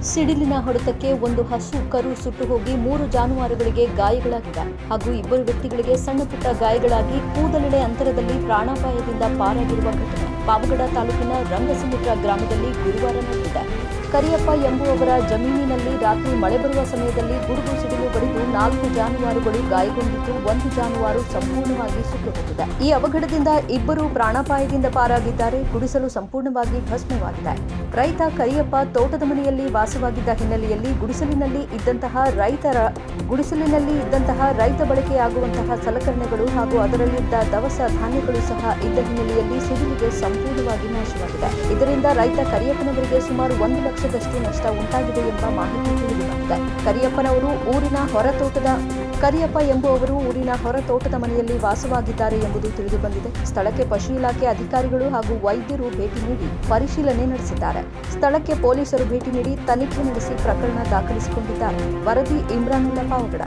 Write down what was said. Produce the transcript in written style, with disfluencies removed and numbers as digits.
ಸಿಡಿಲಿನ ಹೊಡೆತಕ್ಕೆ ಒಂದು ಹಸು ಕರು ಸುಟ್ಟು ಹೋಗಿ 3 ಜಾನುವಾರುಗಳಿಗೆ ಗಾಯಗಳಾಗಿವೆ ಹಾಗೂ 2 ವ್ಯಕ್ತಿಗಳಿಗೆ ಸಣ್ಣ ಪುಟ್ಟ ಗಾಯಗಳಾಗಿ ಕೂದಲೆಳೆ ಅಂತರದಲ್ಲಿ ಪ್ರಾಣಾಪಾಯದಿಂದ ಪಾರಾಗಿರುವ ಘಟನೆ ಪಾವಗಡ ತಾಲೂಕಿನ ರಂಗಸಮುದ್ರ ಗ್ರಾಮದಲ್ಲಿ ಗುರುವಾರ ನಡೆದಿದೆ. ಕರಿಯಪ್ಪ ಎಂಬುವವರ ಜಮೀನಿನಲ್ಲಿ ರಾತ್ರಿ ಮಳೆ ಬರುವ ಸಮಯದಲ್ಲಿ ಗುಡುಗು ಸಿಡಿಲು ಬಡಿದು 4 ಜಾನುವಾರುಗಳು ಗಾಯಗೊಂಡಿದ್ದು 1 ಜಾನುವಾರು ಸಂಪೂರ್ಣವಾಗಿ ಸುಟ್ಟು ಹೋಗಿದೆ. ಈ ಅವಘಡದಿಂದ 2 ಪ್ರಾಣಾಪಾಯದಿಂದ ಪಾರಾಗಿದ್ದಾರೆ. ಗುಡಿಸಲು ಸಂಪೂರ್ಣವಾಗಿ ಭಸ್ಮವಾಗಿದೆ. ರೈತ ಕರಿಯಪ್ಪ ತೋಟದ ಮನೆಯಲ್ಲಿ ವಾಸವಾಗಿದ್ದ ಹಿನ್ನೆಲೆಯಲ್ಲಿ ಗುಡಿಸಲಿನಲ್ಲಿ ಇದ್ದಂತಹ ರೈತ ಬಳಕೆಯಾಗುವಂತಹ ಸಲಕರಣೆಗಳು ಹಾಗೂ ಅದರಲ್ಲಿದ್ದ ದವಸ ಧಾನ್ಯಗಳು ಸಹ ಇದ್ದ ಹಿನ್ನೆಲೆಯಲ್ಲಿ ಸಿಡಿಲಿಗೆ ಸಂಪೂರ್ಣವಾಗಿ ನಾಶವಾಗಿದೆ. ಇದರಿಂದ ರೈತ ಕರಿಯಪ್ಪನವರಿಗೆ ಸುಮಾರು 1 ಲಕ್ಷದಷ್ಟು ನಷ್ಟ ಉಂಟಾಗಿದೆ ಎಂಬ ಮಾಹಿತಿ ತಿಳಿದುಬಂದಿದೆ. ಕರಿಯಪ್ಪ ಎಂಬುವವರು ಊರಿನ ಹೊರ ತೋಟದ ಮನೆಯಲ್ಲಿ ವಾಸವಾಗಿದ್ದಾರೆ ಎಂಬುದು ತಿಳಿದುಬಂದಿದೆ. ಸ್ಥಳಕ್ಕೆ ಪಶು ಇಲಾಖೆ ಅಧಿಕಾರಿಗಳು ಹಾಗೂ ವೈದ್ಯರು ಭೇಟಿ ನೀಡಿ ಪರಿಶೀಲನೆ ನಡೆಸಿದ್ದಾರೆ. ಸ್ಥಳಕ್ಕೆ ಪೊಲೀಸರು ಭೇಟಿ ನೀಡಿ ತನಿಖೆ ನಡೆಸಿ ಪ್ರಕರಣ ದಾಖಲಿಸಿಕೊಂಡಿದ್ದಾರೆ. ವರದಿ ಇಮ್ರಾನುಲ್ಲಾ ಪಾವಗಡ.